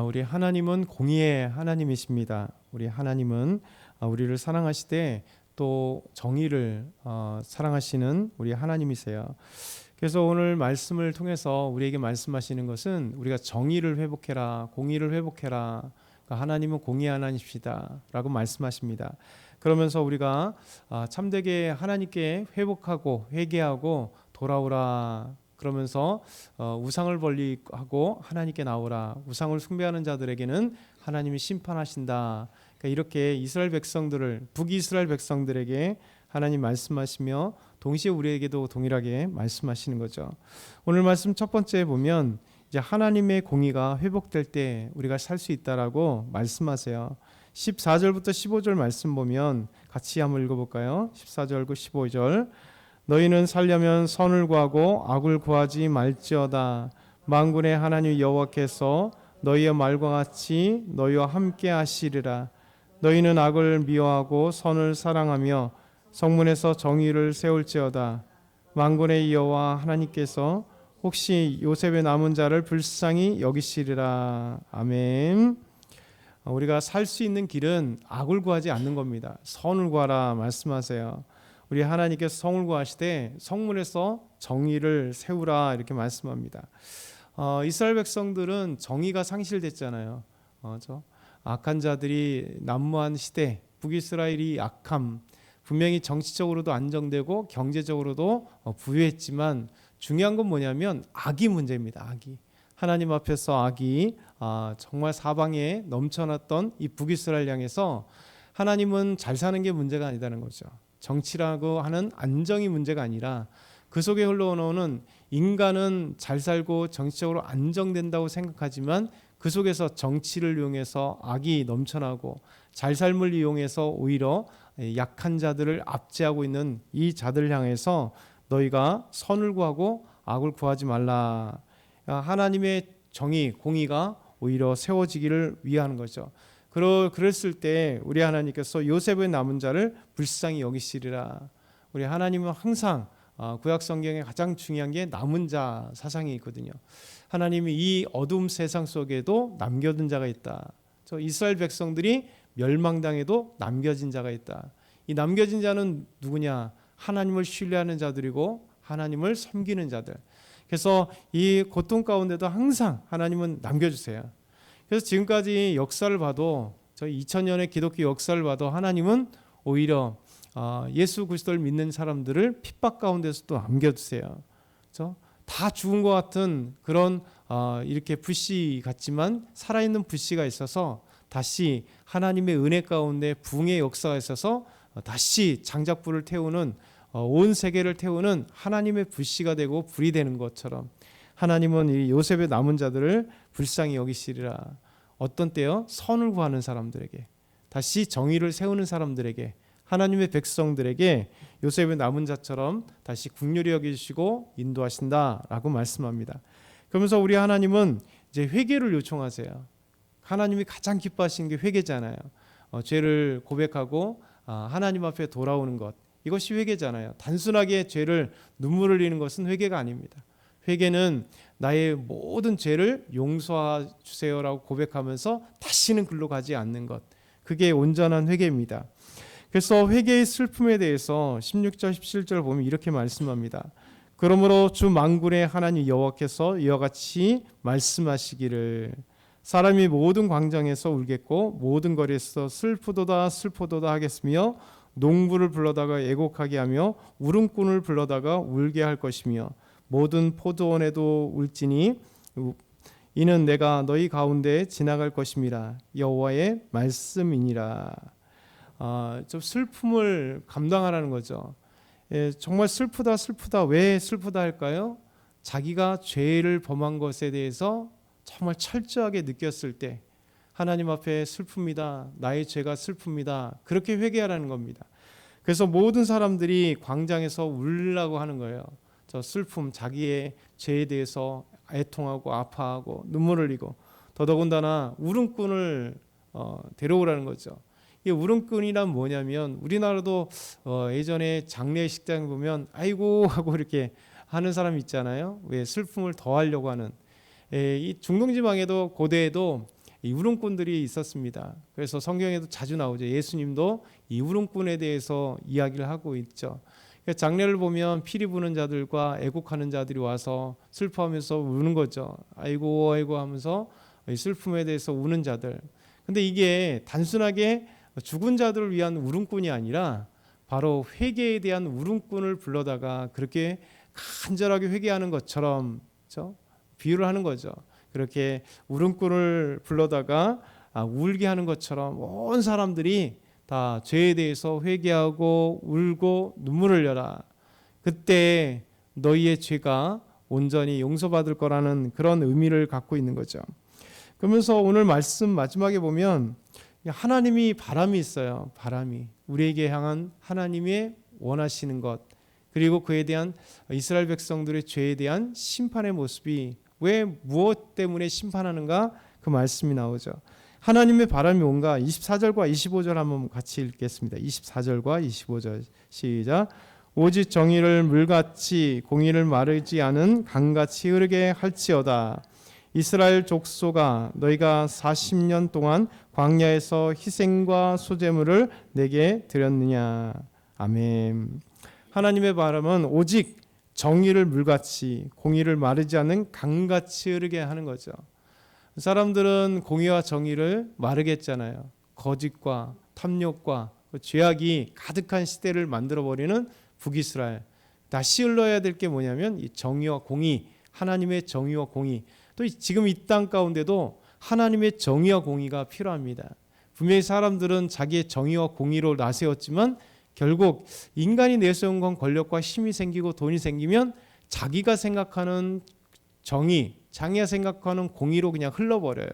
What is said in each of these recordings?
우리 하나님은 공의의 하나님이십니다. 우리 하나님은 우리를 사랑하시되 또 정의를 사랑하시는 우리 하나님이세요. 그래서 오늘 말씀을 통해서 우리에게 말씀하시는 것은 우리가 정의를 회복해라, 공의를 회복해라. 그러니까 하나님은 공의의 하나님이시다 라고 말씀하십니다. 그러면서 우리가 참되게 하나님께 회복하고 회개하고 돌아오라, 그러면서 우상을 벌리고 하나님께 나오라. 우상을 숭배하는 자들에게는 하나님이 심판하신다. 그러니까 이렇게 이스라엘 백성들을, 북이스라엘 백성들에게 하나님 말씀하시며 동시에 우리에게도 동일하게 말씀하시는 거죠. 오늘 말씀 첫 번째 보면 이제 하나님의 공의가 회복될 때 우리가 살 수 있다라고 말씀하세요. 14절부터 15절 말씀 보면 같이 한번 읽어볼까요? 14절과 15절. 너희는 살려면 선을 구하고 악을 구하지 말지어다. 만군의 하나님 여호와께서 너희의 말과 같이 너희와 함께 하시리라. 너희는 악을 미워하고 선을 사랑하며 성문에서 정의를 세울지어다. 만군의 여호와 하나님께서 혹시 요셉의 남은 자를 불쌍히 여기시리라. 아멘. 우리가 살 수 있는 길은 악을 구하지 않는 겁니다. 선을 구하라 말씀하세요. 우리 하나님께서 성을 구하시되 성문에서 정의를 세우라 이렇게 말씀합니다. 이스라엘 백성들은 정의가 상실됐잖아요. 악한 자들이 난무한 시대, 북이스라엘이 악함, 분명히 정치적으로도 안정되고 경제적으로도 부유했지만 중요한 건 뭐냐면 악이 문제입니다. 악이. 하나님 앞에서 악이 정말 사방에 넘쳐났던 이 북이스라엘 향해서 하나님은 잘 사는 게 문제가 아니다는 거죠. 정치라고 하는 안정이 문제가 아니라 그 속에 흘러오는 인간은 잘 살고 정치적으로 안정된다고 생각하지만 그 속에서 정치를 이용해서 악이 넘쳐나고 잘 삶을 이용해서 오히려 약한 자들을 압제하고 있는 이 자들을 향해서 너희가 선을 구하고 악을 구하지 말라. 하나님의 정의, 공의가 오히려 세워지기를 위하는 거죠. 그랬을 때 우리 하나님께서 요셉의 남은 자를 불쌍히 여기시리라. 우리 하나님은 항상 구약 성경에 가장 중요한 게 남은 자 사상이 있거든요. 하나님이 이 어두움 세상 속에도 남겨둔 자가 있다. 저 이스라엘 백성들이 멸망당해도 남겨진 자가 있다. 이 남겨진 자는 누구냐? 하나님을 신뢰하는 자들이고 하나님을 섬기는 자들. 그래서 이 고통 가운데도 항상 하나님은 남겨주세요. 그래서 지금까지 역사를 봐도 저희 2000년의 기독교 역사를 봐도 하나님은 오히려 예수 그리스도를 믿는 사람들을 핍박 가운데서도 남겨두세요. 그렇죠? 다 죽은 것 같은 그런 이렇게 불씨 같지만 살아있는 불씨가 있어서 다시 하나님의 은혜 가운데 부흥의 역사가 있어서 다시 장작불을 태우는 온 세계를 태우는 하나님의 불씨가 되고 불이 되는 것처럼 하나님은 이 요셉의 남은 자들을 불쌍히 여기시리라. 어떤 때요? 선을 구하는 사람들에게, 다시 정의를 세우는 사람들에게, 하나님의 백성들에게 요셉의 남은 자처럼 다시 긍휼히 여기시고 인도하신다라고 말씀합니다. 그러면서 우리 하나님은 이제 회개를 요청하세요. 하나님이 가장 기뻐하시는 게 회개잖아요. 죄를 고백하고 하나님 앞에 돌아오는 것, 이것이 회개잖아요. 단순하게 죄를 눈물을 흘리는 것은 회개가 아닙니다. 회개는 나의 모든 죄를 용서해 주세요라고 고백하면서 다시는 글로 가지 않는 것, 그게 온전한 회개입니다. 그래서 회개의 슬픔에 대해서 16절 17절 보면 이렇게 말씀합니다. 그러므로 주 만군의 하나님 여호와께서 이와 같이 말씀하시기를 사람이 모든 광장에서 울겠고 모든 거리에서 슬프도다 슬프도다 하겠으며 농부를 불러다가 애곡하게 하며 울음꾼을 불러다가 울게 할 것이며 모든 포도원에도 울지니 이는 내가 너희 가운데 지나갈 것임이라 여호와의 말씀이니라. 좀 슬픔을 감당하라는 거죠. 정말 슬프다 슬프다. 왜 슬프다 할까요? 자기가 죄를 범한 것에 대해서 정말 철저하게 느꼈을 때 하나님 앞에 슬픕니다. 나의 죄가 슬픕니다. 그렇게 회개하라는 겁니다. 그래서 모든 사람들이 광장에서 울라고 하는 거예요. 저 슬픔, 자기의 죄에 대해서 애통하고 아파하고 눈물을 흘리고 더더군다나 울음꾼을 데려오라는 거죠. 이 울음꾼이란 뭐냐면 우리나라도 예전에 장례식장 보면 아이고 하고 이렇게 하는 사람 있잖아요. 왜 슬픔을 더하려고 하는. 이 중동지방에도 고대에도 이 울음꾼들이 있었습니다. 그래서 성경에도 자주 나오죠. 예수님도 이 울음꾼에 대해서 이야기를 하고 있죠. 장례를 보면 피리 부는 자들과 애곡하는 자들이 와서 슬퍼하면서 우는 거죠. 아이고 아이고 하면서 슬픔에 대해서 우는 자들. 근데 이게 단순하게 죽은 자들을 위한 울음꾼이 아니라 바로 회개에 대한 울음꾼을 불러다가 그렇게 간절하게 회개하는 것처럼, 그렇죠? 비유를 하는 거죠. 그렇게 울음꾼을 불러다가 울게 하는 것처럼 온 사람들이 다 죄에 대해서 회개하고 울고 눈물을 흘려라. 그때 너희의 죄가 온전히 용서받을 거라는 그런 의미를 갖고 있는 거죠. 그러면서 오늘 말씀 마지막에 보면 하나님이 바람이 있어요. 바람이 우리에게 향한 하나님의 원하시는 것, 그리고 그에 대한 이스라엘 백성들의 죄에 대한 심판의 모습이 왜 무엇 때문에 심판하는가 그 말씀이 나오죠. 하나님의 바람이 뭔가 24절과 25절 한번 같이 읽겠습니다. 24절과 25절 시작. 오직 정의를 물같이 공의를 마르지 않은 강같이 흐르게 할지어다. 이스라엘 족속아 너희가 40년 동안 광야에서 희생과 소제물을 내게 드렸느냐. 아멘. 하나님의 바람은 오직 정의를 물같이 공의를 마르지 않는 강같이 흐르게 하는 거죠. 사람들은 공의와 정의를 마르게 했잖아요. 거짓과 탐욕과 죄악이 가득한 시대를 만들어버리는 북이스라엘. 다시 흘러야 될 게 뭐냐면 이 정의와 공의, 하나님의 정의와 공의. 또 지금 이 땅 가운데도 하나님의 정의와 공의가 필요합니다. 분명히 사람들은 자기의 정의와 공의로 나세웠지만 결국 인간이 내세운 건 권력과 힘이 생기고 돈이 생기면 자기가 생각하는 정의, 자기가 생각하는 공의로 그냥 흘러버려요.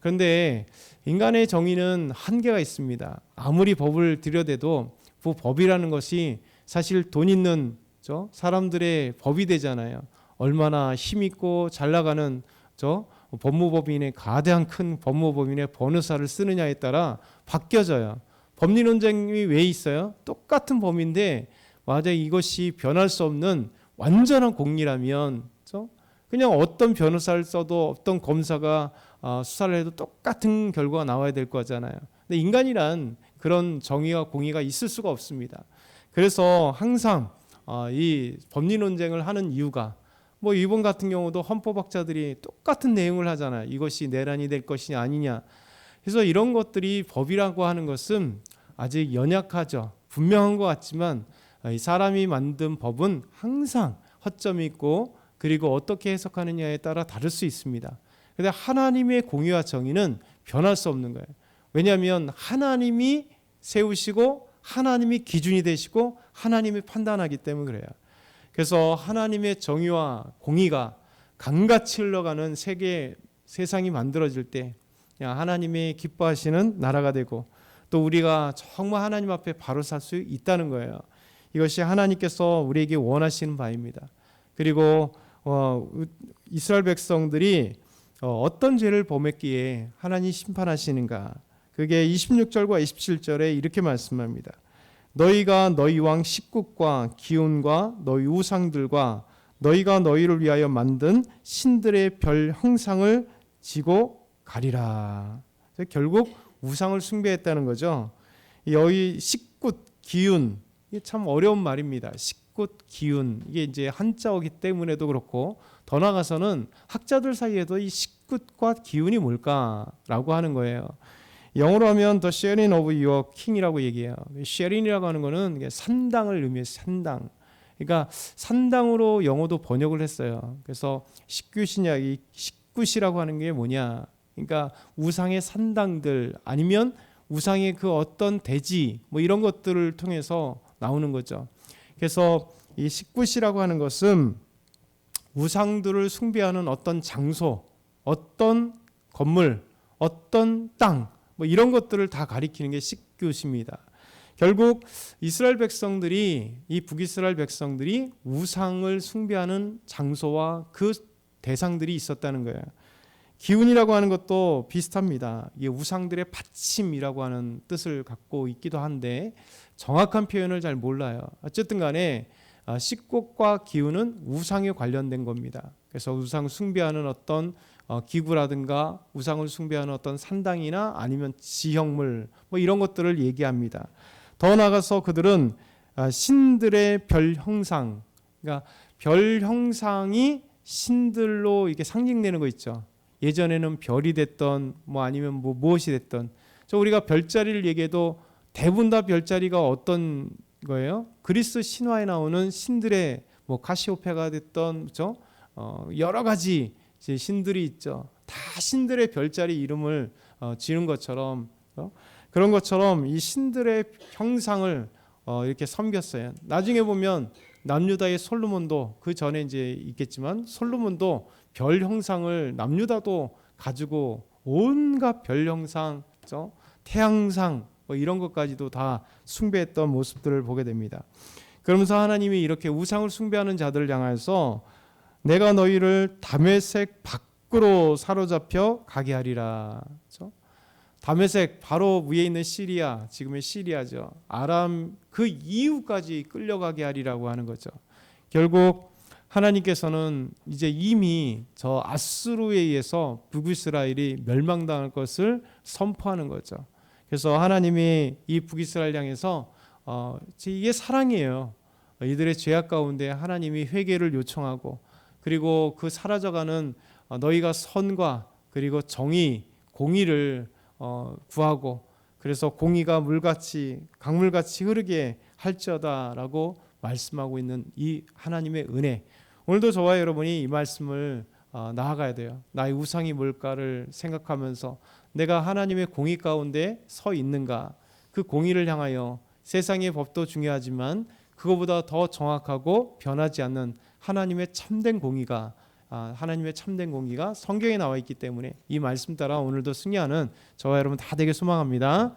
그런데 인간의 정의는 한계가 있습니다. 아무리 법을 들여대도 그 법이라는 것이 사실 돈 있는 사람들의 법이 되잖아요. 얼마나 힘있고 잘 나가는 법무법인의 가장 큰 법무법인의 변호사를 쓰느냐에 따라 바뀌어져요. 법리 논쟁이 왜 있어요? 똑같은 법인데 맞아 이것이 변할 수 없는 완전한 공리라면 그냥 어떤 변호사를 써도 어떤 검사가 수사를 해도 똑같은 결과가 나와야 될 거잖아요. 근데 인간이란 그런 정의와 공의가 있을 수가 없습니다. 그래서 항상 이 법리 논쟁을 하는 이유가 뭐 이번 같은 경우도 헌법학자들이 똑같은 내용을 하잖아요. 이것이 내란이 될 것이 아니냐. 그래서 이런 것들이 법이라고 하는 것은 아직 연약하죠. 분명한 것 같지만 사람이 만든 법은 항상 허점이 있고 그리고 어떻게 해석하느냐에 따라 다를 수 있습니다. 그런데 하나님의 공의와 정의는 변할 수 없는 거예요. 왜냐하면 하나님이 세우시고 하나님이 기준이 되시고 하나님이 판단하기 때문에 그래요. 그래서 하나님의 정의와 공의가 강같이 흘러가는 세상이 만들어질 때 하나님이 기뻐하시는 나라가 되고 또 우리가 정말 하나님 앞에 바로 설 수 있다는 거예요. 이것이 하나님께서 우리에게 원하시는 바입니다. 그리고 이스라엘 백성들이 어떤 죄를 범했기에 하나님 심판하시는가. 그게 26절과 27절에 이렇게 말씀합니다. 너희가 너희 왕 식국과 기운과 너희 우상들과 너희가 너희를 위하여 만든 신들의 별 형상을 지고 가리라. 결국 우상을 숭배했다는 거죠. 여기 식굿, 기운, 이게 참 어려운 말입니다. 식굿, 기운, 이게 이제 한자어기 때문에도 그렇고 더 나아가서는 학자들 사이에도 이 식굿과 기운이 뭘까라고 하는 거예요. 영어로 하면 The sharing of your king이라고 얘기해요. sharing이라고 하는 거는 산당을 의미해요. 산당. 그러니까 산당으로 영어도 번역을 했어요. 그래서 식굿이냐, 이 식굿이라고 하는 게 뭐냐? 그러니까 우상의 산당들 아니면 우상의 그 어떤 대지 뭐 이런 것들을 통해서 나오는 거죠. 그래서 이 식굿이라고 하는 것은 우상들을 숭배하는 어떤 장소, 어떤 건물, 어떤 땅 뭐 이런 것들을 다 가리키는 게 식굿입니다. 결국 이스라엘 백성들이 이 북이스라엘 백성들이 우상을 숭배하는 장소와 그 대상들이 있었다는 거예요. 기운이라고 하는 것도 비슷합니다. 이게 우상들의 받침이라고 하는 뜻을 갖고 있기도 한데 정확한 표현을 잘 몰라요. 어쨌든 간에 식굿과 기운은 우상에 관련된 겁니다. 그래서 우상 숭배하는 어떤 기구라든가 우상을 숭배하는 어떤 산당이나 아니면 지형물 뭐 이런 것들을 얘기합니다. 더 나아가서 그들은 신들의 별 형상, 그러니까 별 형상이 신들로 이렇게 상징되는 거 있죠. 예전에는 별이 됐던 뭐 아니면 뭐 무엇이 됐던, 저 우리가 별자리를 얘기해도 대부분 다 별자리가 어떤 거예요? 그리스 신화에 나오는 신들의 뭐 카시오페가 됐던, 그렇죠? 여러 가지 이제 신들이 있죠. 다 신들의 별자리 이름을 지은 것처럼, 그런 것처럼 이 신들의 형상을 이렇게 섬겼어요. 나중에 보면 남유다의 솔로몬도, 그 전에 이제 있겠지만 솔로몬도 별 형상을 남유다도 가지고 온갖 별 형상, 그렇죠? 태양상 뭐 이런 것까지도 다 숭배했던 모습들을 보게 됩니다. 그러면서 하나님이 이렇게 우상을 숭배하는 자들을 향해서 내가 너희를 다메섹 밖으로 사로잡혀 가게 하리라. 그렇죠? 다메섹 바로 위에 있는 시리아, 지금의 시리아죠. 아람 그 이후까지 끌려가게 하리라고 하는 거죠. 결국 하나님께서는 이제 이미 저 아수르에 의해서 북이스라엘이 멸망당할 것을 선포하는 거죠. 그래서 하나님이 이 북이스라엘 향해서 이게 사랑이에요. 이들의 죄악 가운데 하나님이 회개를 요청하고, 그리고 그 사라져가는 너희가 선과 그리고 정의, 공의를 구하고, 그래서 공의가 물같이 강물같이 흐르게 할지어다라고 말씀하고 있는 이 하나님의 은혜. 오늘도 저와 여러분이 이 말씀을 나아가야 돼요. 나의 우상이 뭘까를 생각하면서 내가 하나님의 공의 가운데 서 있는가, 그 공의를 향하여 세상의 법도 중요하지만 그거보다 더 정확하고 변하지 않는 하나님의 참된 공의가 성경에 나와 있기 때문에 이 말씀 따라 오늘도 승리하는 저와 여러분 다 되길 소망합니다.